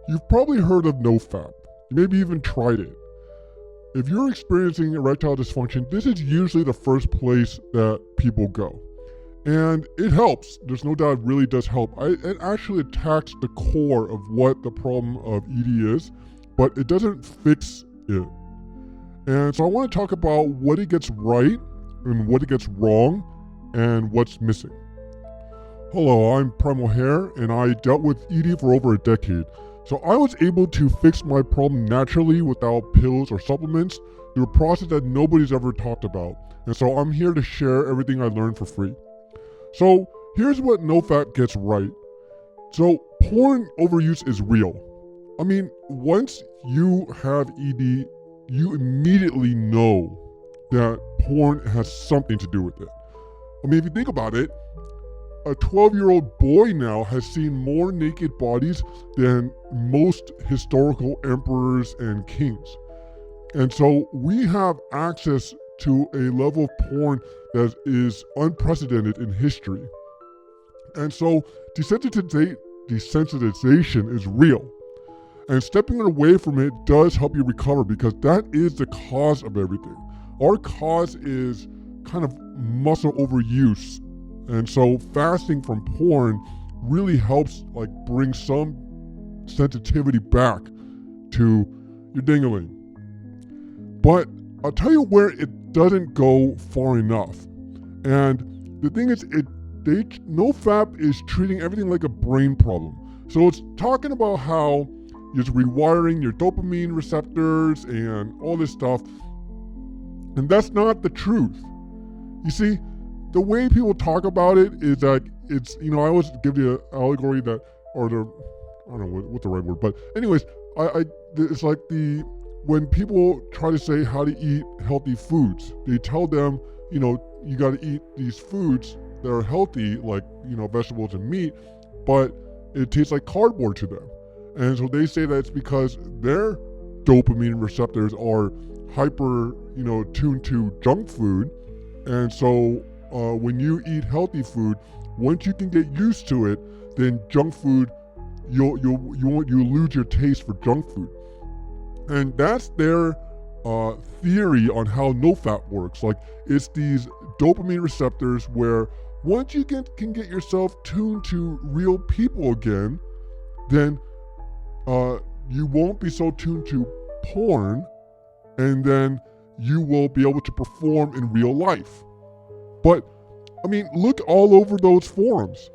You've probably heard of NoFap. You maybe even tried it. If you're experiencing erectile dysfunction, this is usually the first place that people go. And it helps. There's no doubt it really does help. It actually attacks the core of what the problem of ED is, but it doesn't fix it. And so I want to talk about what it gets right and what it gets wrong and what's missing. Hello, I'm Primal Hare, and I dealt with ED for over a decade. So I was able to fix my problem naturally without pills or supplements through a process that nobody's ever talked about. And so I'm here to share everything I learned for free. So here's what NoFap gets right. So porn overuse is real. I mean, once you have ED, you immediately know that porn has something to do with it. I mean, if you think about it, a 12-year-old boy now has seen more naked bodies than most historical emperors and kings. And so we have access to a level of porn that is unprecedented in history. And so desensitization is real. And stepping away from it does help you recover, because that is the cause of everything. Our cause is kind of muscle overuse. And so fasting from porn really helps bring some sensitivity back to your ding-a-ling. But I'll tell you where it doesn't go far enough. And the thing is, NoFap is treating everything like a brain problem. So it's talking about how it's rewiring your dopamine receptors and all this stuff. And that's not the truth. You see, the way people talk about it is that it's, I always give the allegory that, I don't know what the right word, but anyways, it's like when people try to say how to eat healthy foods, they tell them, you got to eat these foods that are healthy, like, vegetables and meat, but it tastes like cardboard to them. And so they say that it's because their dopamine receptors are hyper, tuned to junk food. And so when you eat healthy food, once you can get used to it, then junk food, you'll lose your taste for junk food. And that's their theory on how NoFap works. Like, it's these dopamine receptors where once you can get yourself tuned to real people again, then you won't be so tuned to porn, and then you will be able to perform in real life. But, I mean, look all over those forums.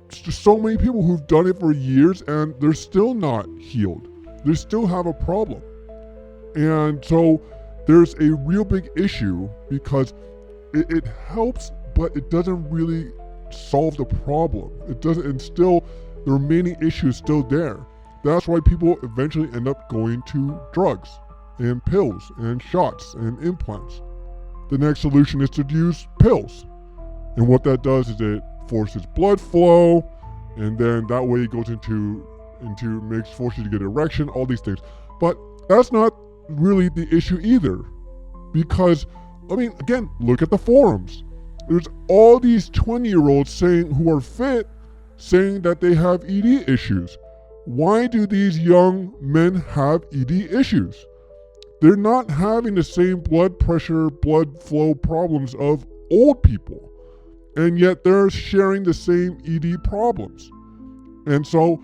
It's just so many people who've done it for years and they're still not healed. They still have a problem. And so there's a real big issue, because it helps, but it doesn't really solve the problem. It doesn't, and still, the remaining issue is still there. That's why people eventually end up going to drugs and pills and shots and implants. The next solution is to use pills. And what that does is it forces blood flow, and then that way it goes forces you to get erection, all these things. But that's not really the issue either. Because, again, look at the forums. There's all these 20-year-olds who are fit saying that they have ED issues. Why do these young men have ED issues? They're not having the same blood pressure, blood flow problems of old people. And yet they're sharing the same ED problems. And so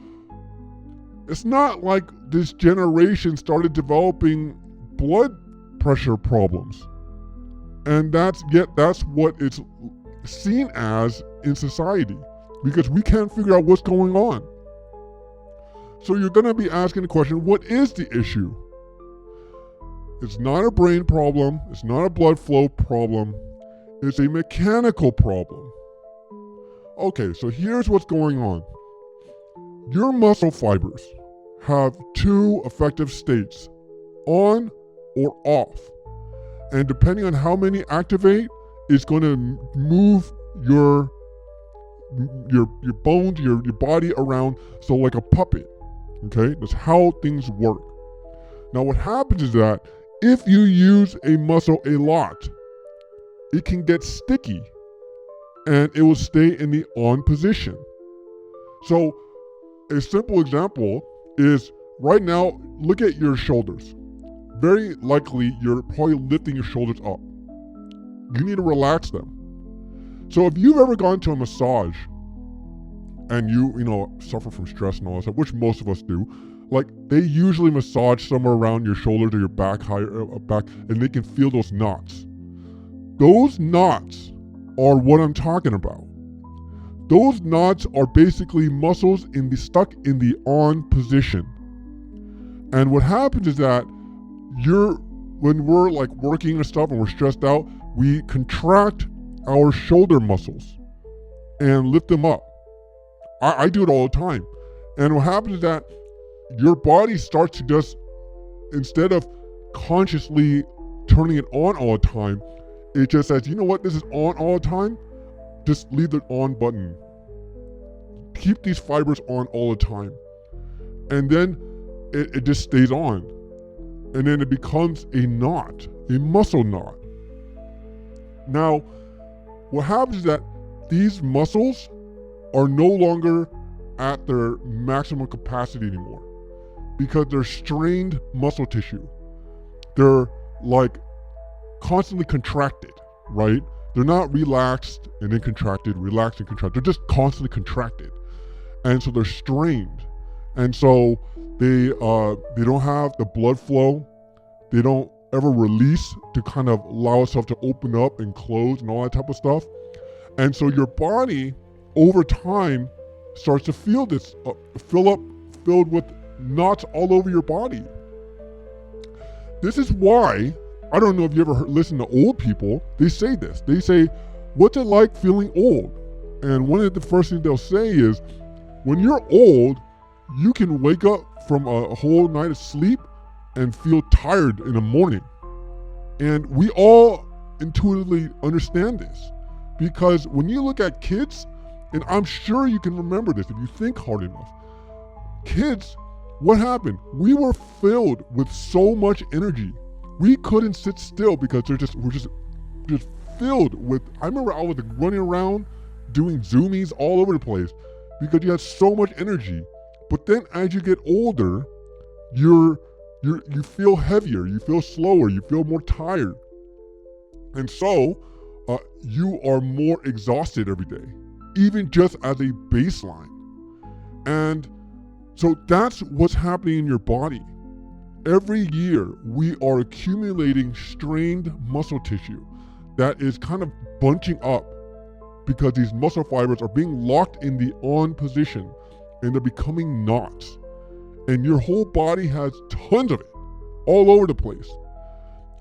it's not like this generation started developing blood pressure problems. And that's what it's seen as in society, because we can't figure out what's going on. So you're going to be asking the question, what is the issue? It's not a brain problem. It's not a blood flow problem. It's a mechanical problem. Okay, so here's what's going on. Your muscle fibers have two effective states, on or off. And depending on how many activate, it's going to move your bones, your body around, so like a puppet. Okay, that's how things work. Now what happens is that if you use a muscle a lot, it can get sticky and it will stay in the on position. So a simple example is right now, look at your shoulders. Very likely, you're probably lifting your shoulders up. You need to relax them. So if you've ever gone to a massage and you suffer from stress and all that stuff, which most of us do, like they usually massage somewhere around your shoulders or your back, back, and they can feel those knots. Those knots are what I'm talking about. Those knots are basically muscles stuck in the on position. And what happens is that when we're like working and stuff and we're stressed out, we contract our shoulder muscles and lift them up. I do it all the time. And what happens is that your body starts to just, instead of consciously turning it on all the time, it just says, you know what, this is on all the time. Just leave the on button. Keep these fibers on all the time. And then it just stays on. And then it becomes a knot, a muscle knot. Now, what happens is that these muscles are no longer at their maximum capacity anymore because they're strained muscle tissue. They're like constantly contracted, right? They're not relaxed and then contracted, relaxed and contracted. They're just constantly contracted. And so they're strained. And so they don't have the blood flow. They don't ever release to kind of allow itself to open up and close and all that type of stuff. And so your body over time starts to feel this filled with knots all over your body. This is why, I don't know if you ever listen to old people, they say this. They say, what's it like feeling old? And one of the first things they'll say is, when you're old, you can wake up from a whole night of sleep and feel tired in the morning. And we all intuitively understand this because when you look at kids, and I'm sure you can remember this if you think hard enough, kids, what happened? We were filled with so much energy. We couldn't sit still because we're just filled with, I remember I was running around doing zoomies all over the place because you had so much energy. But then as you get older, you feel heavier, you feel slower, you feel more tired. And so you are more exhausted every day, even just as a baseline. And so that's what's happening in your body. Every year, we are accumulating strained muscle tissue that is kind of bunching up because these muscle fibers are being locked in the on position and they're becoming knots. And your whole body has tons of it all over the place.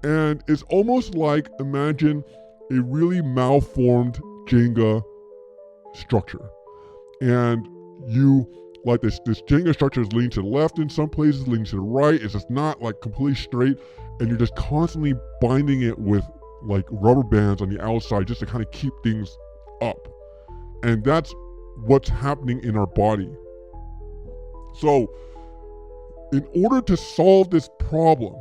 And it's almost like, imagine a really malformed Jenga structure. And like this Jenga structure is leaning to the left in some places, leaning to the right. It's just not like completely straight. And you're just constantly binding it with like rubber bands on the outside just to kind of keep things up. And that's what's happening in our body. So in order to solve this problem,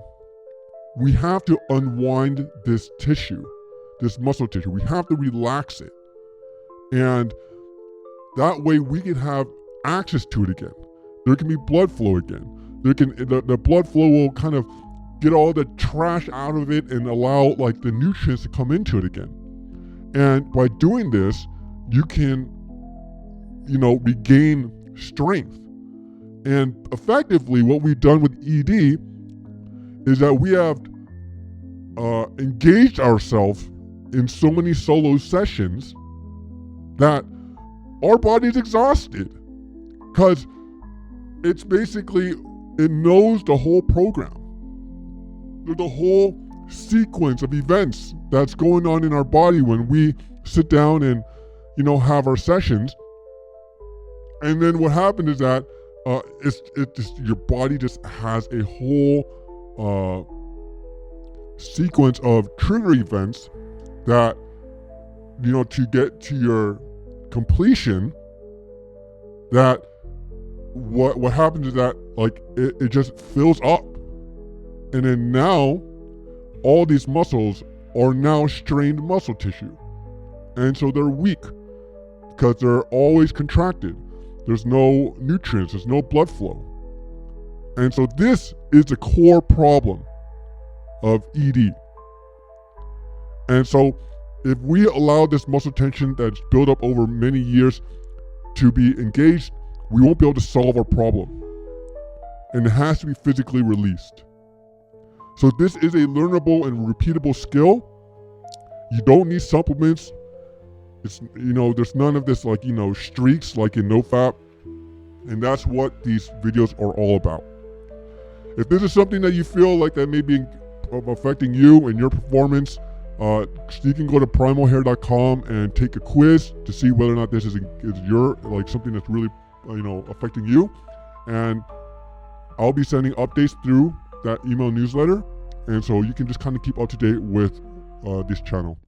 we have to unwind this tissue, this muscle tissue. We have to relax it. And that way we can have access to it again. There can be blood flow again. The blood flow will kind of get all the trash out of it and allow like the nutrients to come into it again. And by doing this, you can, regain strength. And effectively, what we've done with ED is that we have engaged ourselves in so many solo sessions that our body's exhausted. Because it's basically, it knows the whole program. There's a whole sequence of events that's going on in our body when we sit down and, have our sessions. And then what happens is that your body just has a whole sequence of trigger events that, to get to your completion, that what happens is that like it just fills up. And then now all these muscles are now strained muscle tissue. And so they're weak because they're always contracted. There's no nutrients, there's no blood flow. And so this is the core problem of ED. And so if we allow this muscle tension that's built up over many years to be engaged, we won't be able to solve our problem. And it has to be physically released. So this is a learnable and repeatable skill. You don't need supplements. It's, there's none of this streaks like in NoFap. And that's what these videos are all about. If this is something that you feel like that may be affecting you and your performance, you can go to primalhare.com and take a quiz to see whether or not this is your something that's really affecting you. And I'll be sending updates through that email newsletter, and so you can just kind of keep up to date with this channel.